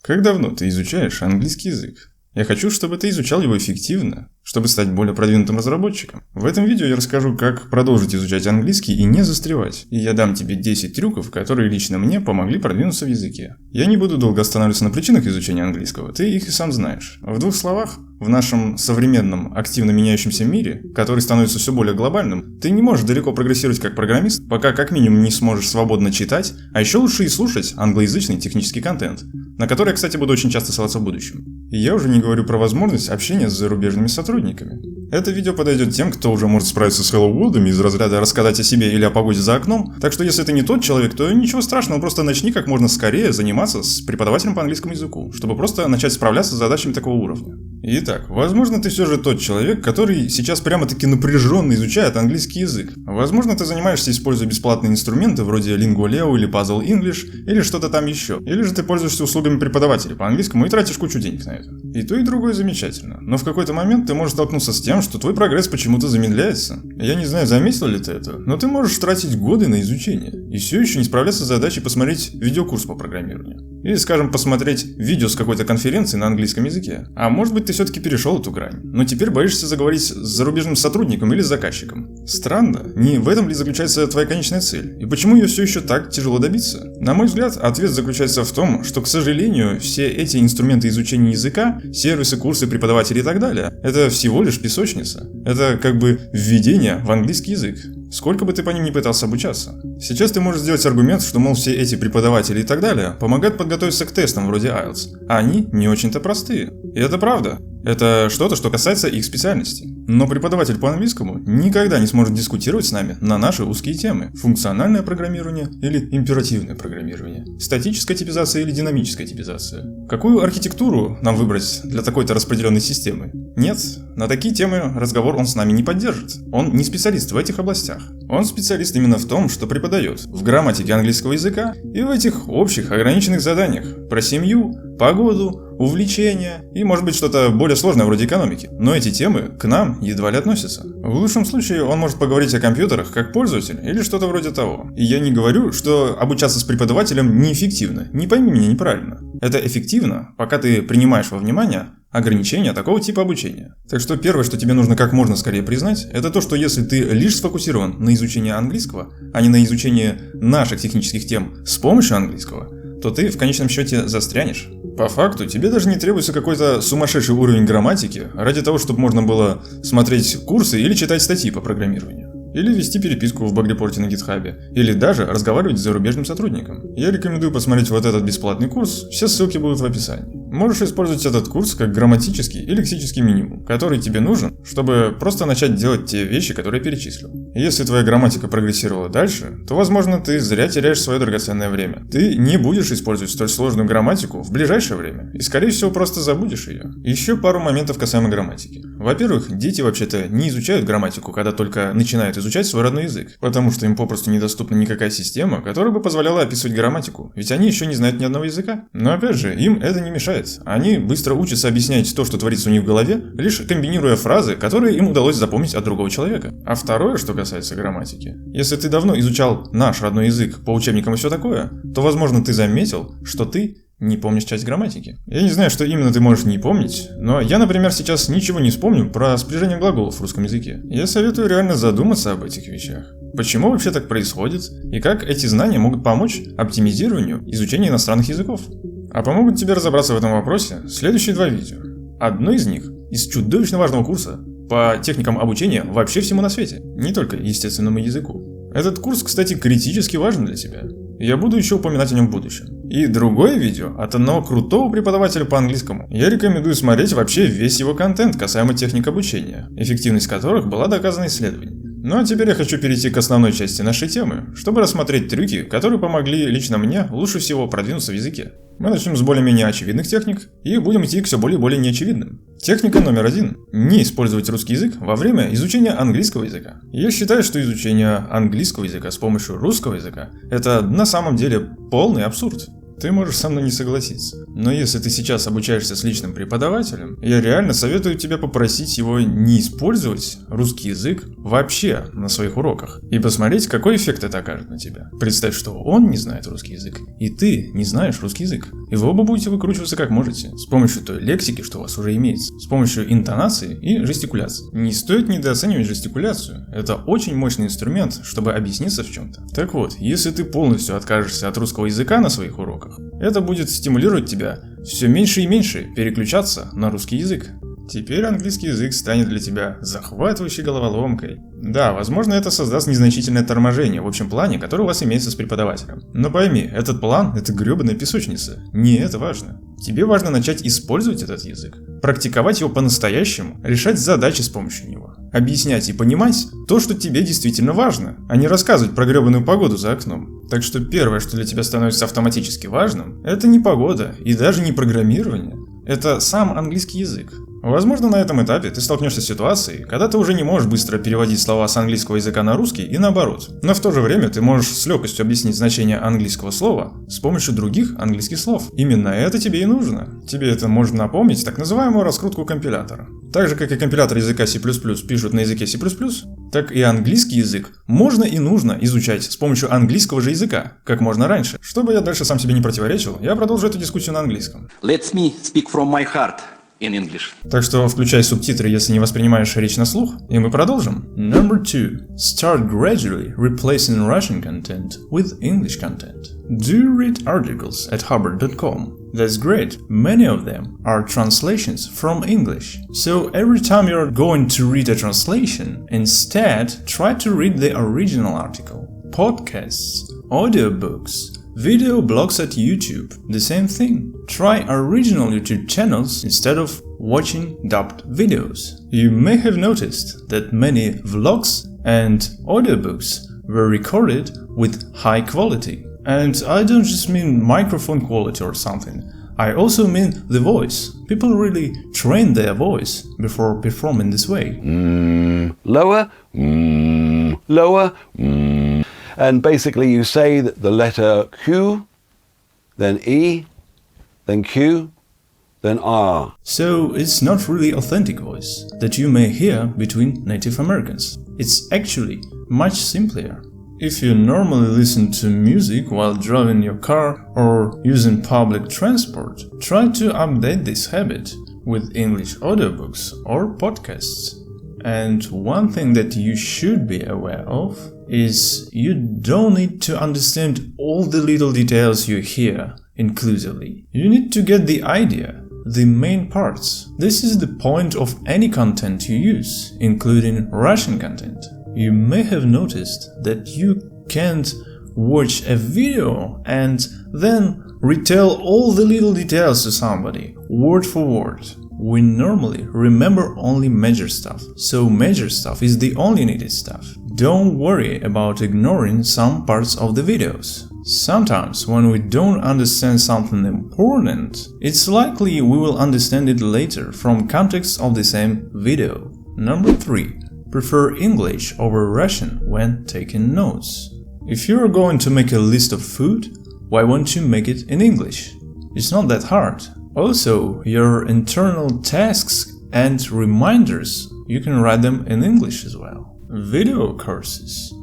Как давно ты изучаешь английский язык? Я хочу, чтобы ты изучал его эффективно, чтобы стать более продвинутым разработчиком. В этом видео я расскажу, как продолжить изучать английский и не застревать. И я дам тебе 10 трюков, которые лично мне помогли продвинуться в языке. Я не буду долго останавливаться на причинах изучения английского, ты их и сам знаешь. В двух словах, в нашем современном, активно меняющемся мире, который становится все более глобальным, ты не можешь далеко прогрессировать как программист, пока как минимум не сможешь свободно читать, а еще лучше и слушать англоязычный технический контент, на который я, кстати, буду очень часто ссылаться в будущем. И я уже не говорю про возможность общения с зарубежными сотрудниками. Это видео подойдет тем, кто уже может справиться с Hello World из разряда рассказать о себе или о погоде за окном, так что если ты не тот человек, то ничего страшного, просто начни как можно скорее заниматься с преподавателем по английскому языку, чтобы просто начать справляться с задачами такого уровня. Итак, возможно, ты все же тот человек, который сейчас прямо-таки напряженно изучает английский язык. Возможно, ты занимаешься, используя бесплатные инструменты вроде Lingualeo или Puzzle English, или что-то там еще. Или же ты пользуешься услугами преподавателей по английскому и тратишь кучу денег на это. И то, и другое замечательно. Но в какой-то момент ты можешь столкнуться с тем, что твой прогресс почему-то замедляется. Я не знаю, заметил ли ты это, но ты можешь тратить годы на изучение и все еще не справляться с задачей посмотреть видеокурс по программированию. Или, скажем, посмотреть видео с какой-то конференции на английском языке. А может быть, ты все-таки перешел эту грань, но теперь боишься заговорить с зарубежным сотрудником или с заказчиком. Странно, не в этом ли заключается твоя конечная цель? И почему ее все еще так тяжело добиться? На мой взгляд, ответ заключается в том, что, к сожалению, все эти инструменты изучения языка, сервисы, курсы, преподаватели и так далее, это всего лишь песочница. Это как бы введение в английский язык. Сколько бы ты по ним ни пытался обучаться. Сейчас ты можешь сделать аргумент, что, мол, все эти преподаватели и так далее помогают подготовиться к тестам вроде IELTS, а они не очень-то простые. И это правда. Это что-то, что касается их специальности. Но преподаватель по английскому никогда не сможет дискутировать с нами на наши узкие темы. Функциональное программирование или императивное программирование. Статическая типизация или динамическая типизация. Какую архитектуру нам выбрать для такой-то распределенной системы? Нет, на такие темы разговор он с нами не поддержит. Он не специалист в этих областях. Он специалист именно в том, что преподает в грамматике английского языка и в этих общих ограниченных заданиях про семью, погоду, увлечения и, может быть, что-то более сложное вроде экономики. Но эти темы к нам едва ли относятся. В лучшем случае он может поговорить о компьютерах как пользователь или что-то вроде того. И я не говорю, что обучаться с преподавателем неэффективно. Не пойми меня неправильно. Это эффективно, пока ты принимаешь во внимание ограничения такого типа обучения. Так что первое, что тебе нужно как можно скорее признать, это то, что если ты лишь сфокусирован на изучении английского, а не на изучении наших технических тем с помощью английского, то ты в конечном счете застрянешь. По факту, тебе даже не требуется какой-то сумасшедший уровень грамматики ради того, чтобы можно было смотреть курсы или читать статьи по программированию. Или вести переписку в баг-репорте на гитхабе. Или даже разговаривать с зарубежным сотрудником. Я рекомендую посмотреть вот этот бесплатный курс, все ссылки будут в описании. Можешь использовать этот курс как грамматический и лексический минимум, который тебе нужен, чтобы просто начать делать те вещи, которые я перечислил. И если твоя грамматика прогрессировала дальше, то, возможно, ты зря теряешь свое драгоценное время. Ты не будешь использовать столь сложную грамматику в ближайшее время, и, скорее всего, просто забудешь ее. Еще пару моментов касаемо грамматики. Во-первых, дети вообще-то не изучают грамматику, когда только начинают изучать свой родной язык, потому что им попросту недоступна никакая система, которая бы позволяла описывать грамматику, ведь они еще не знают ни одного языка. Но опять же, им это не мешает. Они быстро учатся объяснять то, что творится у них в голове, лишь комбинируя фразы, которые им удалось запомнить от другого человека. А второе, что касается грамматики. Если ты давно изучал наш родной язык по учебникам и все такое, то, возможно, ты заметил, что ты не помнишь часть грамматики. Я не знаю, что именно ты можешь не помнить, но я, например, сейчас ничего не вспомню про сближение глаголов в русском языке. Я советую реально задуматься об этих вещах. Почему вообще так происходит, и как эти знания могут помочь оптимизированию изучения иностранных языков? А помогут тебе разобраться в этом вопросе следующие два видео. Одно из них из чудовищно важного курса по техникам обучения вообще всему на свете, не только естественному языку. Этот курс, кстати, критически важен для тебя. Я буду еще упоминать о нем в будущем. И другое видео от одного крутого преподавателя по английскому. Я рекомендую смотреть вообще весь его контент касаемо техник обучения, эффективность которых была доказана исследованиями. Ну а теперь я хочу перейти к основной части нашей темы, чтобы рассмотреть трюки, которые помогли лично мне лучше всего продвинуться в языке. Мы начнем с более-менее очевидных техник и будем идти к все более и более неочевидным. Техника номер 1. Не использовать русский язык во время изучения английского языка. Я считаю, что изучение английского языка с помощью русского языка – это на самом деле полный абсурд. Ты можешь со мной не согласиться. Но если ты сейчас обучаешься с личным преподавателем, я реально советую тебе попросить его не использовать русский язык вообще на своих уроках. И посмотреть, какой эффект это окажет на тебя. Представь, что он не знает русский язык, и ты не знаешь русский язык. И вы оба будете выкручиваться как можете, с помощью той лексики, что у вас уже имеется, с помощью интонации и жестикуляции. Не стоит недооценивать жестикуляцию. Это очень мощный инструмент, чтобы объясниться в чем-то. Так вот, если ты полностью откажешься от русского языка на своих уроках, это будет стимулировать тебя все меньше и меньше переключаться на русский язык. Теперь английский язык станет для тебя захватывающей головоломкой. Да, возможно, это создаст незначительное торможение в общем плане, который у вас имеется с преподавателем. Но пойми, этот план – это гребаная песочница. Не это важно. Тебе важно начать использовать этот язык, практиковать его по-настоящему, решать задачи с помощью него, объяснять и понимать то, что тебе действительно важно, а не рассказывать про гребаную погоду за окном. Так что первое, что для тебя становится автоматически важным, это не погода и даже не программирование. Это сам английский язык. Возможно, на этом этапе ты столкнешься с ситуацией, когда ты уже не можешь быстро переводить слова с английского языка на русский и наоборот. Но в то же время ты можешь с легкостью объяснить значение английского слова с помощью других английских слов. Именно это тебе и нужно. Тебе это может напомнить так называемую раскрутку компилятора. Так же, как и компилятор языка C++ пишут на языке C++, так и английский язык можно и нужно изучать с помощью английского же языка, как можно раньше. Чтобы я дальше сам себе не противоречил, я продолжу эту дискуссию на английском. Let me speak from my heart. In English. Так что включай субтитры, если не воспринимаешь речь на слух, и мы продолжим. Number 2. Start gradually replacing Russian content with English content. Do you read articles at Harvard.com? That's great. Many of them are translations from English. So every time you're going to read a translation, instead try to read the original article. Podcasts, audiobooks, video blogs at YouTube, the same thing. Try original YouTube channels instead of watching dubbed videos. You may have noticed that many vlogs and audiobooks were recorded with high quality. And I don't just mean microphone quality or something. I also mean the voice. People really train their voice before performing this way. Lower, lower, and basically you say the letter Q, then E, then Q, then R. So it's not really authentic voice that you may hear between Native Americans. It's actually much simpler. If you normally listen to music while driving your car or using public transport, try to update this habit with English audiobooks or podcasts. And one thing that you should be aware of is you don't need to understand all the little details you hear inclusively. You need to get the idea, the main parts. This is the point of any content you use, including Russian content. You may have noticed that you can't watch a video and then retell all the little details to somebody, word for word. We normally remember only major stuff, so major stuff is the only needed stuff. Don't worry about ignoring some parts of the videos. Sometimes when we don't understand something important, it's likely we will understand it later from context of the same video. Number 3. Prefer English over Russian when taking notes. If you're going to make a list of food, why won't you make it in English? It's not that hard. Also, your internal tasks and reminders, you can write them in English as well. Video courses.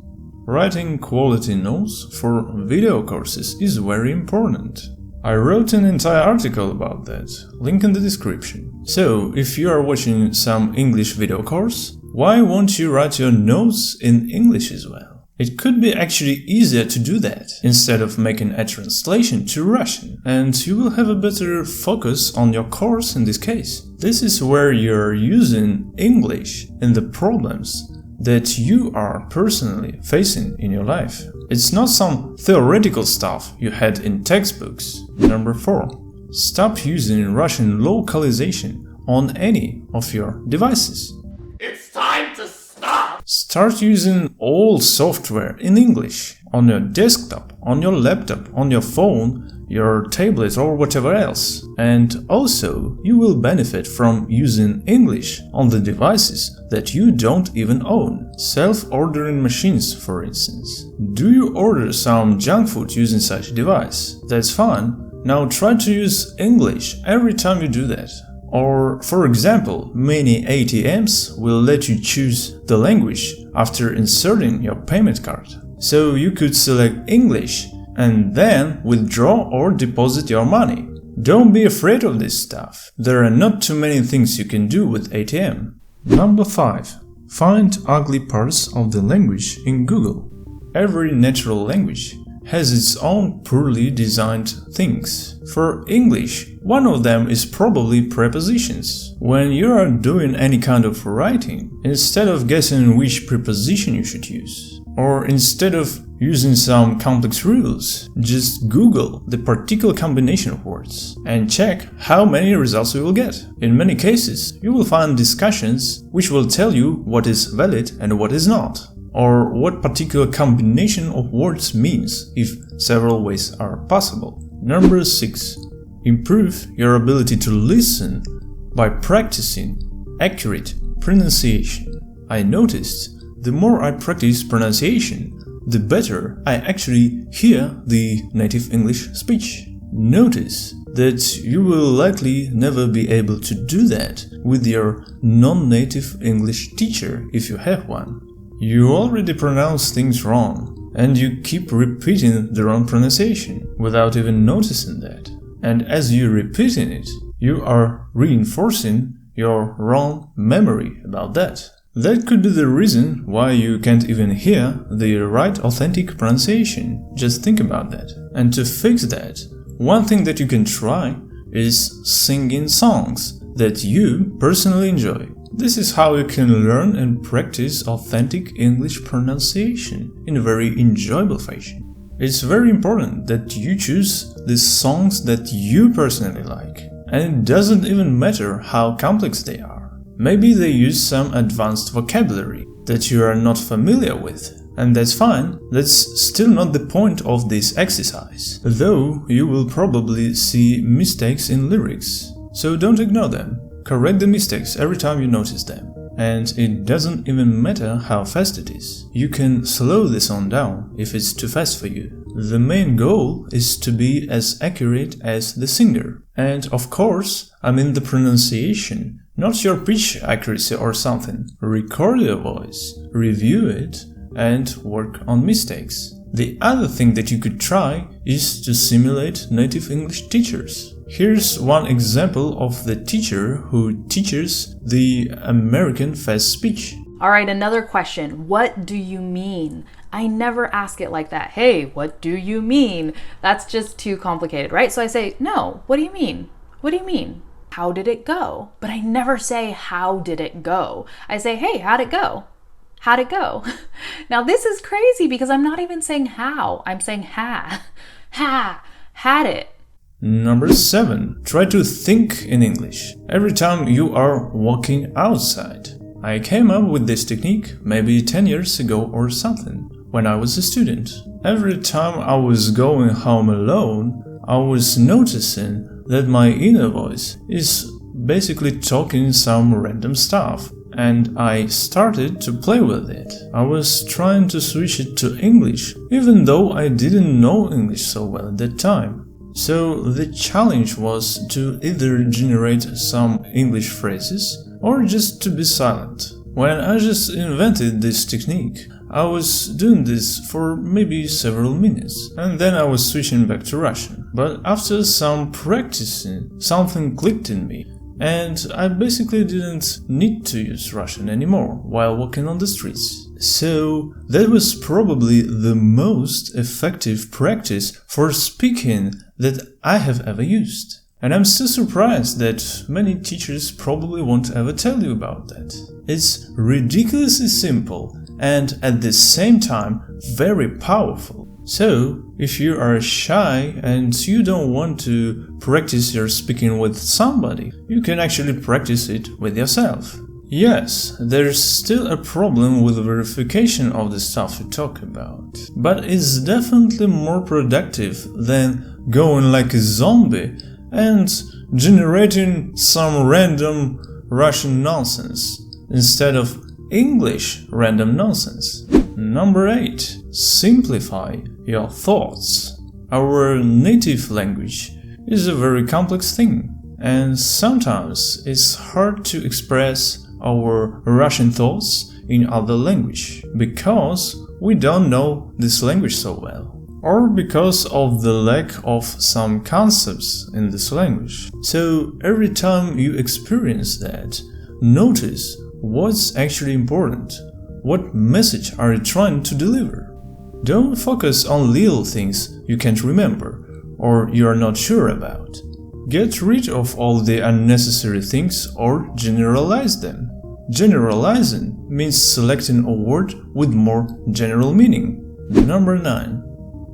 Writing quality notes for video courses is very important. I wrote an entire article about that, link in the description. So, if you are watching some English video course, why won't you write your notes in English as well? It could be actually easier to do that instead of making a translation to Russian, and you will have a better focus on your course in this case. This is where you're using English in the problems that you are personally facing in your life. It's not some theoretical stuff you had in textbooks. Number 4. Stop using Russian localization on any of your devices. It's time to stop! Start using all software in English on your desktop, on your laptop, on your phone, your tablet or whatever else. And also, you will benefit from using English on the devices that you don't even own. Self-ordering machines, for instance. Do you order some junk food using such a device? That's fine. Now try to use English every time you do that. Or, for example, many ATMs will let you choose the language after inserting your payment card. So you could select English and then withdraw or deposit your money. Don't be afraid of this stuff. There are not too many things you can do with ATM. Number 5. Find ugly parts of the language in Google. Every natural language has its own poorly designed things. For English, one of them is probably prepositions. When you are doing any kind of writing, instead of guessing which preposition you should use, or instead of using some complex rules, just Google the particular combination of words and check how many results you will get. In many cases, you will find discussions which will tell you what is valid and what is not, or what particular combination of words means if several ways are possible. Number 6. Improve your ability to listen by practicing accurate pronunciation. I noticed the more I practice pronunciation, the better I actually hear the native English speech. Notice that you will likely never be able to do that with your non-native English teacher if you have one. You already pronounce things wrong, and you keep repeating the wrong pronunciation without even noticing that. And as you're repeating it, you are reinforcing your wrong memory about that. That could be the reason why you can't even hear the right authentic pronunciation. Just think about that. And to fix that, one thing that you can try is singing songs that you personally enjoy. This is how you can learn and practice authentic English pronunciation in a very enjoyable fashion. It's very important that you choose the songs that you personally like, and it doesn't even matter how complex they are. Maybe they use some advanced vocabulary that you are not familiar with, and that's fine. That's still not the point of this exercise, though you will probably see mistakes in lyrics. So don't ignore them. Correct the mistakes every time you notice them. And it doesn't even matter how fast it is. You can slow the song down if it's too fast for you. The main goal is to be as accurate as the singer. And of course, I mean the pronunciation, not your pitch accuracy or something. Record your voice, review it, and work on mistakes. The other thing that you could try is to simulate native English teachers. Here's one example of the teacher who teaches the American fast speech. All right, another question. What do you mean? I never ask it like that. Hey, what do you mean? That's just too complicated, right? So I say, no, what do you mean? What do you mean? How did it go? But I never say, how did it go? I say, hey, how'd it go? How'd it go? Now this is crazy because I'm not even saying how. I'm saying had it. Number 7. Try to think in English every time you are walking outside. I came up with this technique maybe 10 years ago or something, when I was a student. Every time I was going home alone, I was noticing that my inner voice is basically talking some random stuff, and I started to play with it. I was trying to switch it to English, even though I didn't know English so well at that time. So the challenge was to either generate some English phrases or just to be silent. When I just invented this technique, I was doing this for maybe several minutes, and then I was switching back to Russian. But after some practicing, something clicked in me, and I basically didn't need to use Russian anymore while walking on the streets. So that was probably the most effective practice for speaking that I have ever used. And I'm still surprised that many teachers probably won't ever tell you about that. It's ridiculously simple and at the same time very powerful. So, if you are shy and you don't want to practice your speaking with somebody, you can actually practice it with yourself. Yes, there's still a problem with verification of the stuff you talk about, but it's definitely more productive than going like a zombie and generating some random Russian nonsense instead of English random nonsense. Number 8. Simplify your thoughts. Our native language is a very complex thing, and sometimes it's hard to express our Russian thoughts in other language because we don't know this language so well, or because of the lack of some concepts in this language. So every time you experience that, notice what's actually important. What message are you trying to deliver? Don't focus on little things you can't remember or you are not sure about. Get rid of all the unnecessary things or generalize them. Generalizing means selecting a word with more general meaning. Number 9.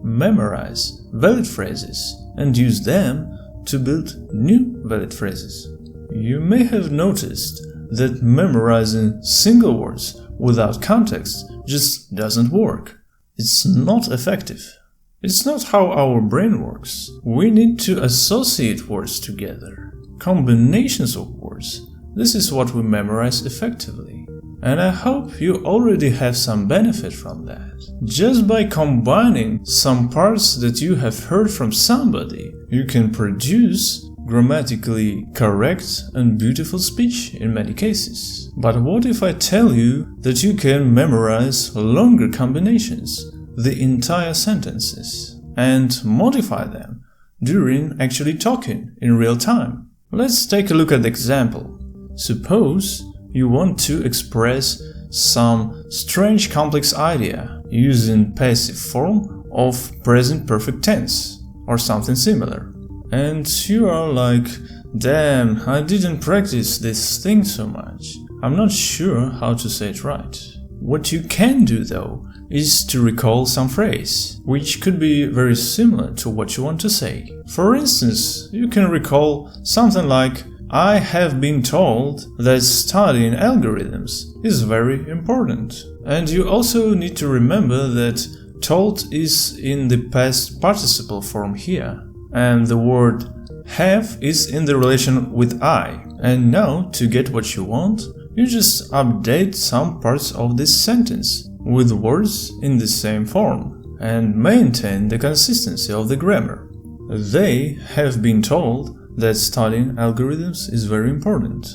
Memorize valid phrases and use them to build new valid phrases. You may have noticed that memorizing single words without context just doesn't work. It's not effective. It's not how our brain works. We need to associate words together. Combinations of words. This is what we memorize effectively. And I hope you already have some benefit from that. Just by combining some parts that you have heard from somebody, you can produce grammatically correct and beautiful speech in many cases. But what if I tell you that you can memorize longer combinations, the entire sentences, and modify them during actually talking in real time? Let's take a look at the example. Suppose you want to express some strange complex idea using passive form of present perfect tense or something similar. And you are like, damn, I didn't practice this thing so much. I'm not sure how to say it right. What you can do though is to recall some phrase, which could be very similar to what you want to say. For instance, you can recall something like, I have been told that studying algorithms is very important. And you also need to remember that told is in the past participle form here. And the word have is in the relation with I. And now, to get what you want, you just update some parts of this sentence with words in the same form and maintain the consistency of the grammar. They have been told that studying algorithms is very important.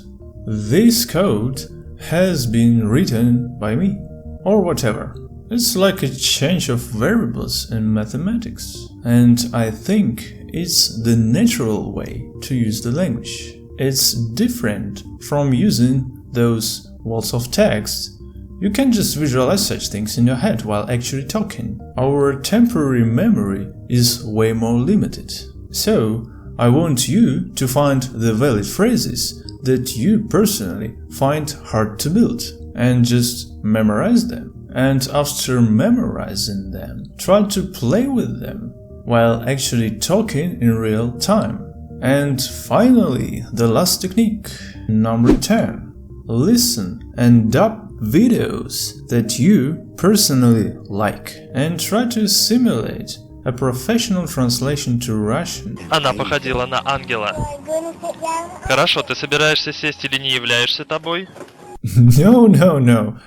This code has been written by me, or whatever. It's like a change of variables in mathematics, and I think it's the natural way to use the language. It's different from using those walls of text. You can just visualize such things in your head while actually talking. Our temporary memory is way more limited. So, I want you to find the valid phrases that you personally find hard to build and just memorize them. And after memorizing them, try to play with them while actually talking in real time. And finally, the last technique, number 10. Listen and dub videos that you personally like and try to simulate a professional translation to Russian. Она походила на ангела. Хорошо, ты собираешься сесть или не являешься тобой? No,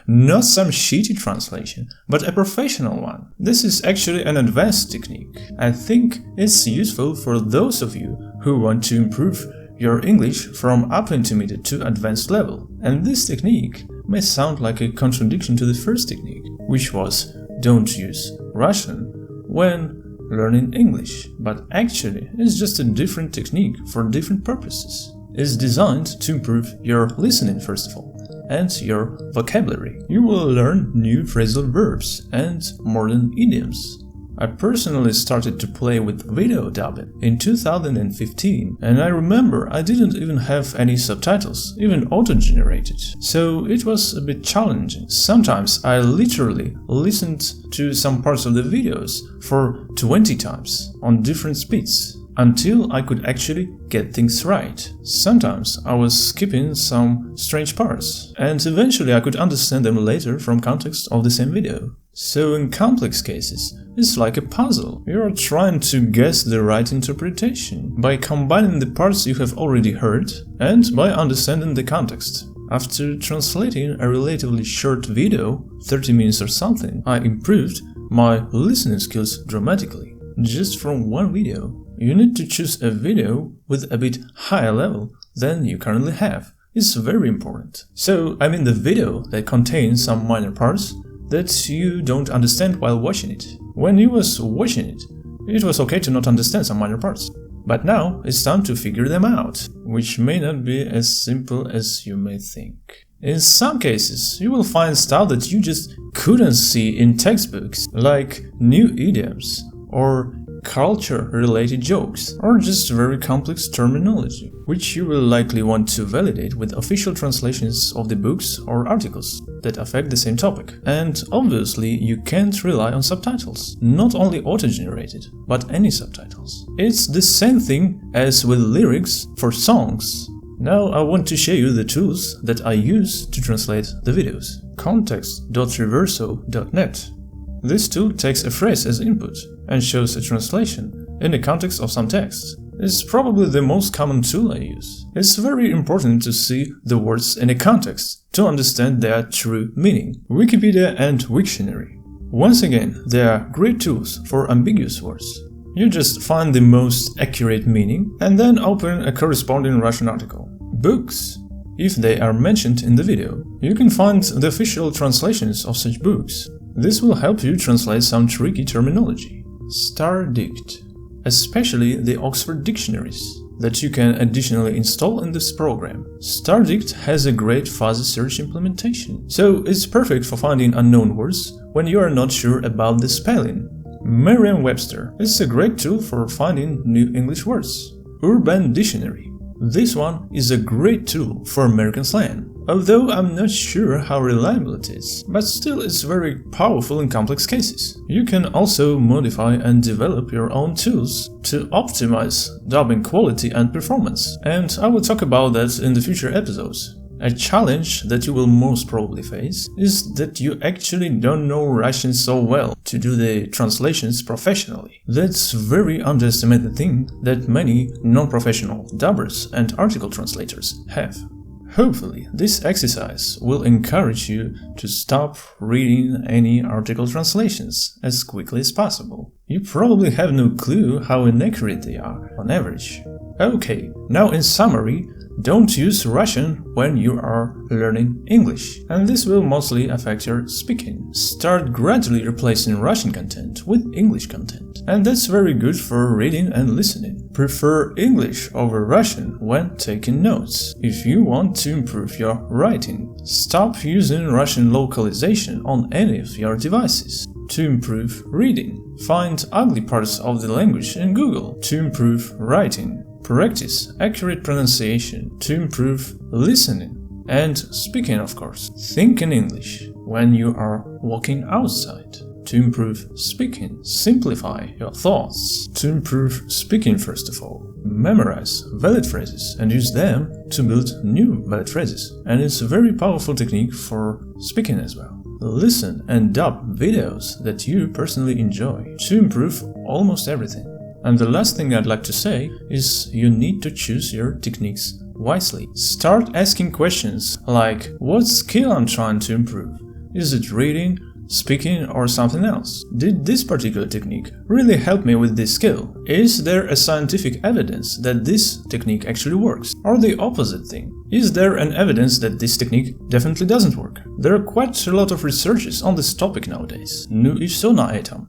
not some shitty translation, but a professional one. This is actually an advanced technique. I think it's useful for those of you who want to improve your English from upper intermediate to advanced level. And this technique may sound like a contradiction to the first technique, which was don't use Russian when learning English, but actually it's just a different technique for different purposes. It's designed to improve your listening first of all, and your vocabulary. You will learn new phrasal verbs and modern idioms. I personally started to play with video dubbing in 2015, and I remember I didn't even have any subtitles, even auto-generated, so it was a bit challenging. Sometimes I literally listened to some parts of the videos for 20 times on different speeds, until I could actually get things right. Sometimes I was skipping some strange parts, and eventually I could understand them later from context of the same video. So in complex cases, it's like a puzzle. You are trying to guess the right interpretation by combining the parts you have already heard and by understanding the context. After translating a relatively short video, 30 minutes or something, I improved my listening skills dramatically, just from one video. you need to choose a video with a bit higher level than you currently have. It's very important. So, I mean the video that contains some minor parts that you don't understand while watching it. When you was watching it, it was okay to not understand some minor parts. But now it's time to figure them out, which may not be as simple as you may think. In some cases, you will find stuff that you just couldn't see in textbooks, like new idioms, or culture-related jokes, or just very complex terminology, which you will likely want to validate with official translations of the books or articles that affect the same topic. And obviously, you can't rely on subtitles, not only auto-generated, but any subtitles. It's the same thing as with lyrics for songs. Now I want to show you the tools that I use to translate the videos. Context.reverso.net. This tool takes a phrase as input and shows a translation in the context of some text. It's probably the most common tool I use. It's very important to see the words in a context to understand their true meaning. Wikipedia and Wiktionary. Once again, they are great tools for ambiguous words. You just find the most accurate meaning and then open a corresponding Russian article. Books. If they are mentioned in the video, you can find the official translations of such books. This will help you translate some tricky terminology. StarDict. Especially the Oxford dictionaries that you can additionally install in this program. StarDict has a great fuzzy search implementation, so it's perfect for finding unknown words when you are not sure about the spelling. Merriam-Webster is a great tool for finding new English words. Urban Dictionary. This one is a great tool for American slang, although I'm not sure how reliable it is, but still it's very powerful in complex cases. You can also modify and develop your own tools to optimize dubbing quality and performance, and I will talk about that in the future episodes. A challenge that you will most probably face is that you actually don't know Russian so well to do the translations professionally. That's a very underestimated thing that many non-professional dubbers and article translators have. Hopefully, this exercise will encourage you to stop reading any article translations as quickly as possible. You probably have no clue how inaccurate they are on average. Okay, now in summary, don't use Russian when you are learning English, and this will mostly affect your speaking. Start gradually replacing Russian content with English content, and that's very good for reading and listening. Prefer English over Russian when taking notes. If you want to improve your writing, stop using Russian localization on any of your devices. To improve reading, find ugly parts of the language in Google. To improve writing, practice accurate pronunciation. To improve listening and speaking, of course. Think in English when you are walking outside. To improve speaking, simplify your thoughts. To improve speaking, first of all, memorize valid phrases and use them to build new valid phrases. And it's a very powerful technique for speaking as well. Listen and dub videos that you personally enjoy to improve almost everything. And the last thing I'd like to say is you need to choose your techniques wisely. Start asking questions like, what skill I'm trying to improve? Is it reading, speaking, or something else? Did this particular technique really help me with this skill? Is there a scientific evidence that this technique actually works? Or the opposite thing? Is there an evidence that this technique definitely doesn't work? There are quite a lot of researches on this topic nowadays. Ну и все на этом.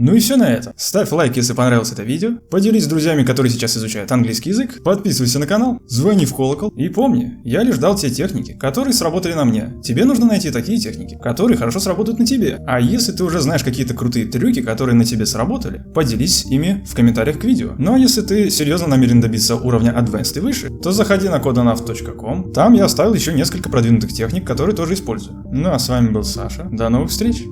Ну и все на этом. Ставь лайк, если понравилось это видео, поделись с друзьями, которые сейчас изучают английский язык, подписывайся на канал, звони в колокол и помни, я лишь дал те техники, которые сработали на мне. Тебе нужно найти такие техники, которые хорошо сработают на тебе. А если ты уже знаешь какие-то крутые трюки, которые на тебе сработали, поделись ими в комментариях к видео. Ну а если ты серьезно намерен добиться уровня Advanced и выше, то заходи на codeonav.com, там я оставил еще несколько продвинутых техник, которые тоже использую. Ну а с вами был Саша, до новых встреч!